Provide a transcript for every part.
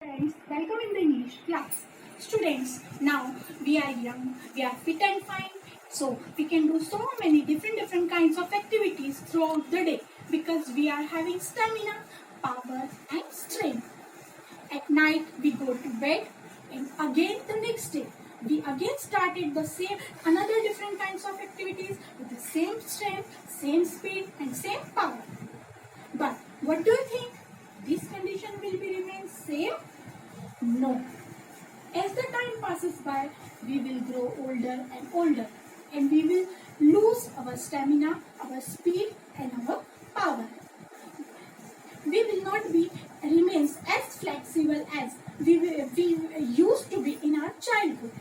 Friends, welcome in the English class. Students, now we are young, we are fit and fine, so we can do so many different kinds of activities throughout the day because we are having stamina, power and strength. At night we go to bed and again the next day we again started the same another different kinds of activities with the same strength, same speed and same power. But what do you think? This condition will be remain same? No. As the time passes by, we will grow older and older and we will lose our stamina, our speed and our power. We will not be remains as flexible as we used to be in our childhood.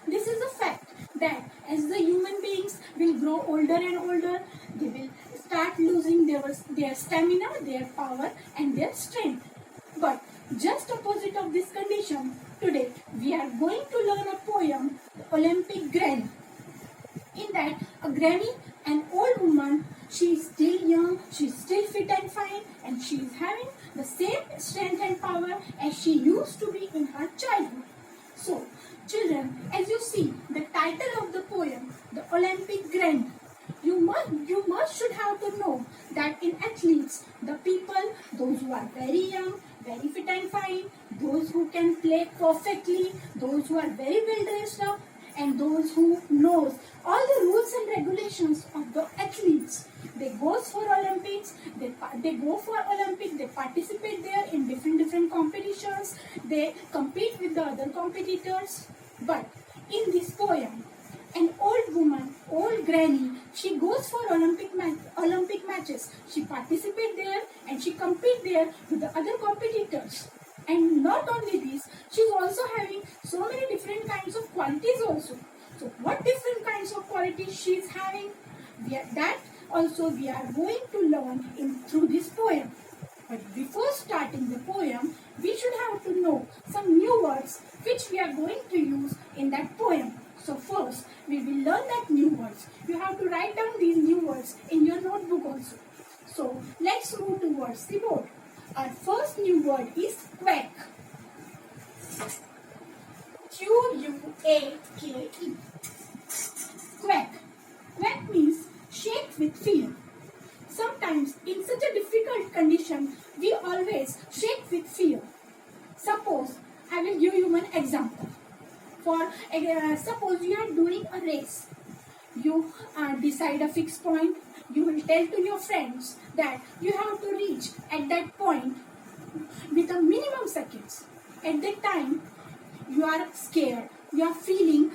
This is a fact that as the human beings will grow older and older, they will start losing their stamina, their power and their strength. But just opposite of this condition, today we are going to learn a poem, The Olympic Granny. In that, a granny, an old woman, she is still young, she is still fit and fine, and she is having the same strength and power as she used to be in her childhood. So, children, as you see the title of the poem, The Olympic Granny, you must should have to know that in athletes, the people, those who are very young, very fit and fine, those who can play perfectly, those who are very well dressed up, and those who knows all the rules and regulations of the athletes. They goes for Olympics, they go for Olympics, they participate there in different competitions, they compete with the other competitors. But in this poem, an old woman, old granny, she goes for Olympic matches. She participates there and she competes there with the other competitors. And not only this, she's also having so many different kinds of qualities also. So what different kinds of qualities she is having? That also we are going to learn through this poem. But before starting the poem, we should have to know some new words which we are going to use in that poem. So first, we will learn that new words. You have to write down these new words in your notebook also. So let's move towards the board. Our first new word is quack. Quake. Quack. Quack means shake with fear. Sometimes in such a difficult condition, we always shake with fear. Suppose, I will give you one example. Suppose you are doing a race. You decide a fixed point. You will tell to your friends that you have to reach at that point with a minimum seconds. At that time, you are scared. You are feeling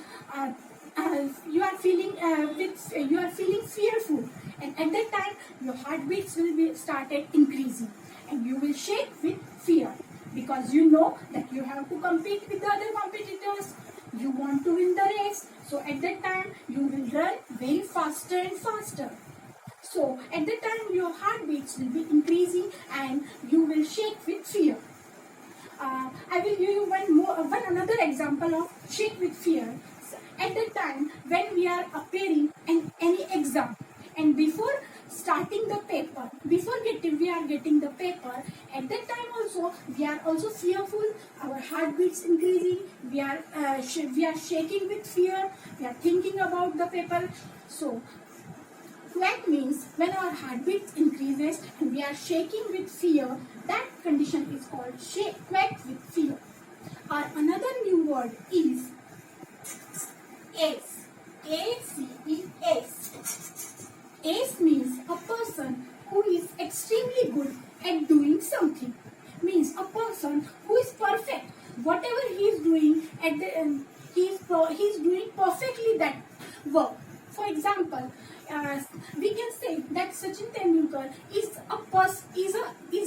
fearful, and at that time your heartbeats will be started increasing, and you will shake with fear because you know that you have to compete with the other competitors. You want to win the race, so at that time you will run very faster and faster. So at that time your heartbeats will be increasing and you will shake with fear. I will give you one another example of shake with fear. At that time when we are appearing in any exam and before starting the paper, we are getting the paper, at that time also we are also fearful. Our heartbeats increasing. We are shaking with fear. We are thinking about the paper. So quack means when our heartbeat increases and we are shaking with fear, that condition is called quack with fear. Our another new word is ace. A-C-E-S. Ace means a person who is extremely good at doing something. Means a person who is perfect. Whatever he is doing at the end, he is doing perfectly that work. For example, we can say that Sachin Tendulkar is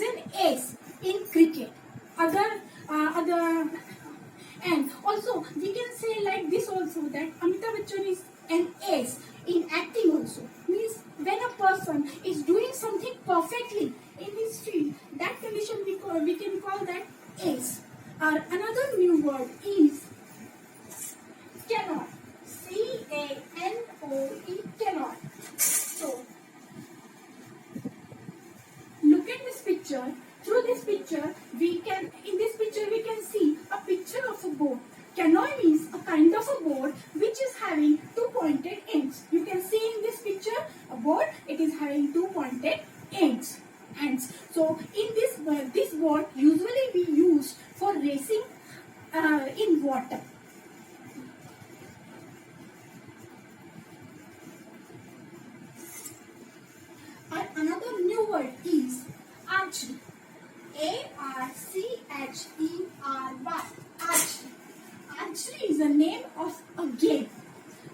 an ace in cricket. And also we can say like this also that Amitabh Bachchan is an ace in acting also. Means when a person is doing something perfectly in his field, that condition we can call that ace. Our another new word is cannot. C-A-N-O-E, cannot. So look at this picture through this picture, we can see a picture of a boat. Canoe means a kind of a boat which is having two pointed ends. You can see in this picture a boat. It is having two pointed ends. So in this boat usually we use for racing in water. And another new word is archery. A-R-C-H-E-R-Y. Archery. Archery is the name of a game.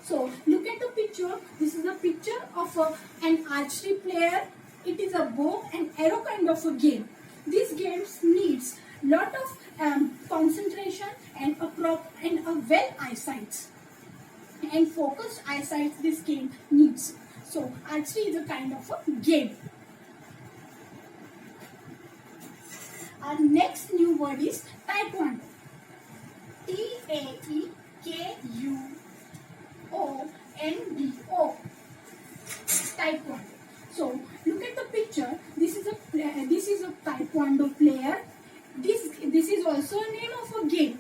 So look at the picture. This is a picture of an archery player. It is a bow and arrow kind of a game. This game needs lot of concentration and a well eyesight and focused eyesight. This game needs. So archery is a kind of a game. Our next new word is taekwondo. T-A-E-K-U-O-N-D-O. Taekwondo. So look at the picture. This is a taekwondo player. This is also a name of a game.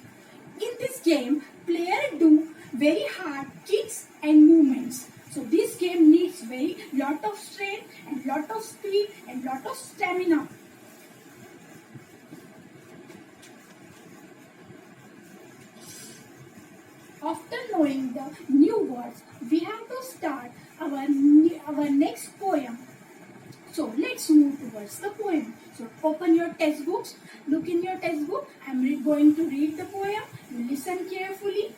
In this game, players do very hard kicks and movements. So this game needs very lot of strength and lot of speed and lot of stamina. After knowing the new words, we have to start our next poem. So let's move towards the poem. So open your textbooks, look in your textbook. I'm going to read the poem. You listen carefully.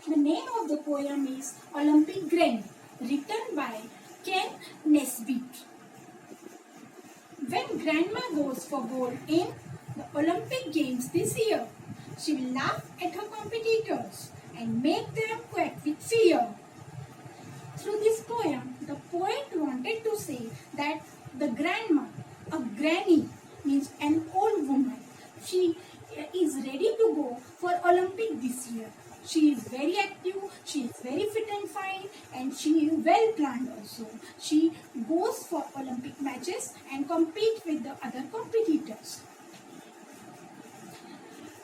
The name of the poem is Olympic Granny, written by Ken Nesbitt. When Grandma goes for gold in the Olympic Games this year, she will laugh at her competitors and make them quake with fear. Through this poem, the poet wanted to say that the grandma, a granny, means an old woman. She is ready to go for Olympic this year. She is very active, she is very fit and fine, and she is well planned also. She goes for Olympic matches and compete with the other competitors.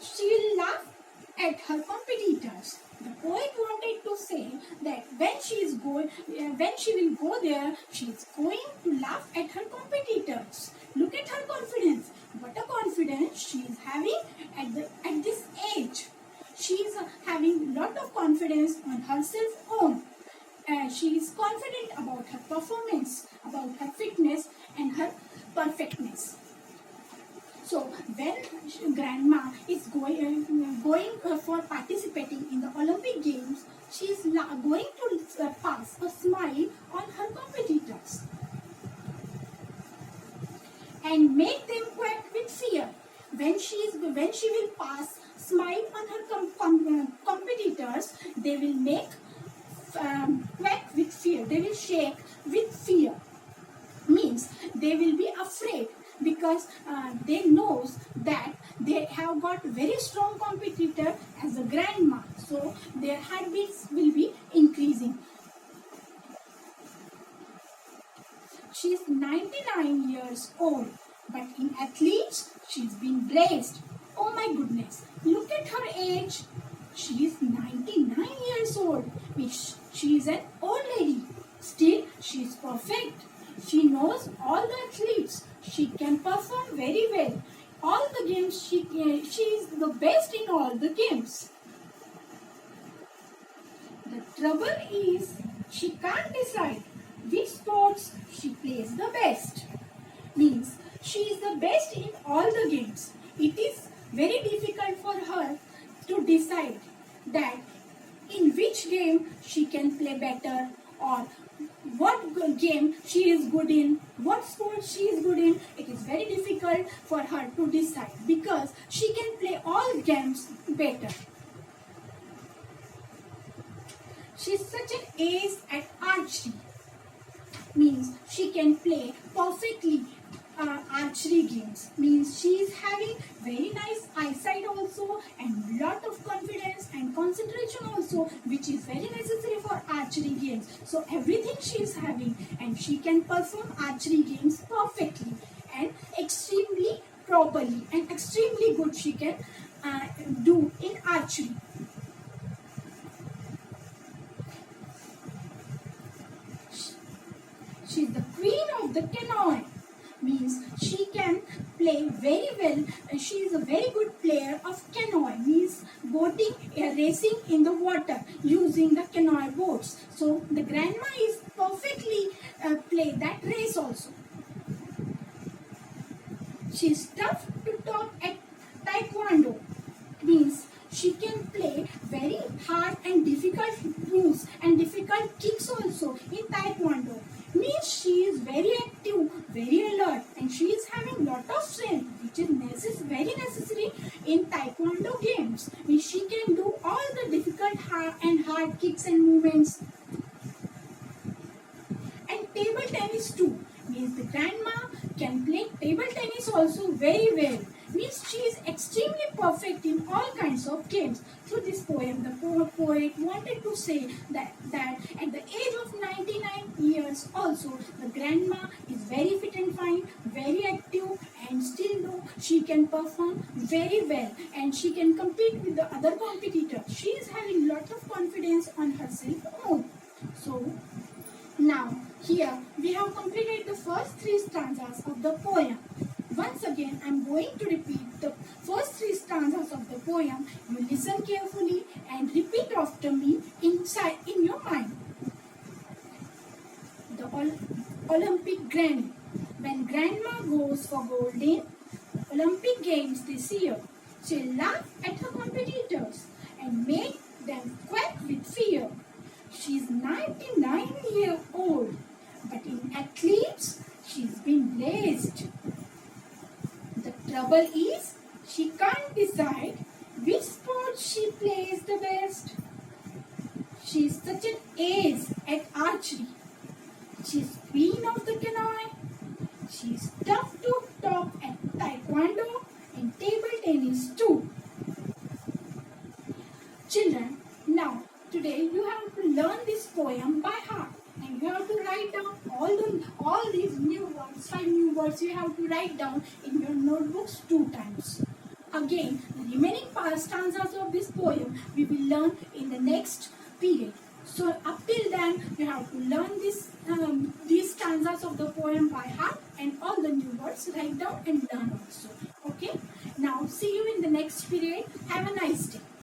She will laugh at her competitors. The poet wanted to say that when she will go there, she is going to laugh at her competitors. Look at her confidence. What a confidence she is having at this age. She is having lot of confidence on herself own. She is confident about her performance, about her fitness and her perfectness. So when grandma is going for participating in the Olympic Games, she is going to pass a smile on her competitors and make them quake with fear. When she will pass smile on her competitors, they will make quake with fear. They will shake with fear. Means they will be afraid because they knows that they have got very strong competitor as a grandma. So their heartbeats will be increasing. She is 99 years old, but in athletes, she's been blessed. Oh my goodness, look at her age. She is 99 years old. She is an old lady. Still, she is perfect. She knows all the athletes. She can perform very well. All the games, she is the best in all the games. The trouble is, she can't decide which sports she plays the best. Means, she is the best in all the games. It is very difficult for her to decide that in which game she can play better or what game she is good in, what sport she is good in. It is very difficult for her to decide because she can play all games better. She is such an ace at archery. Means she can play perfectly archery games. Means she is having very nice eyesight also and lot of confidence and concentration also, which is very necessary for archery games. So everything she is having, and she can perform archery games perfectly and extremely properly, and extremely good she can do in archery. She is the queen of the canoe. Means she can play very well. She is a very good player of canoe. Means boating, racing in the water using the canoe boats. So the grandma is perfectly play that race also. She is tough to top at taekwondo. Means she can play very hard and difficult moves and difficult kicks also in taekwondo. Means she is very active, very alert, and she is having lot of strength, which is very necessary in taekwondo games. Means she can do all the difficult hard kicks and movements. And table tennis too. Means the grandma can play table tennis also very well. Means she is extremely perfect in all kinds of games. Through this poem, the poet wanted to say that at the age of 99 years also, the grandma is very fit and fine, very active, and still though she can perform very well and she can compete with the other competitors. She is having lot of confidence on herself own. So now here we have completed the first 3 stanzas of the poem. Once again, I am going to repeat the first 3 stanzas of the poem. You listen carefully and repeat after me in your mind. The Olympic Granny. When grandma goes for golden Olympic Games this year, she'll laugh at her competitors and make them quack with fear. She's 99 years old, but in athletes, she's been blessed. The trouble is, she can't decide which sport she plays the best. She's such an ace at archery. She's queen of the canoe. She's tough to top at taekwondo and table tennis too. Children, now today you have to learn this poem by heart, and you have to write down all these new words, 5 new words you have to write down in your notebooks 2 times. Again, the remaining stanzas of this poem we will learn in the next period. So up till then, you have to learn these stanzas of the poem by heart, and all the new words write down and learn also. Okay? Now see you in the next period. Have a nice day.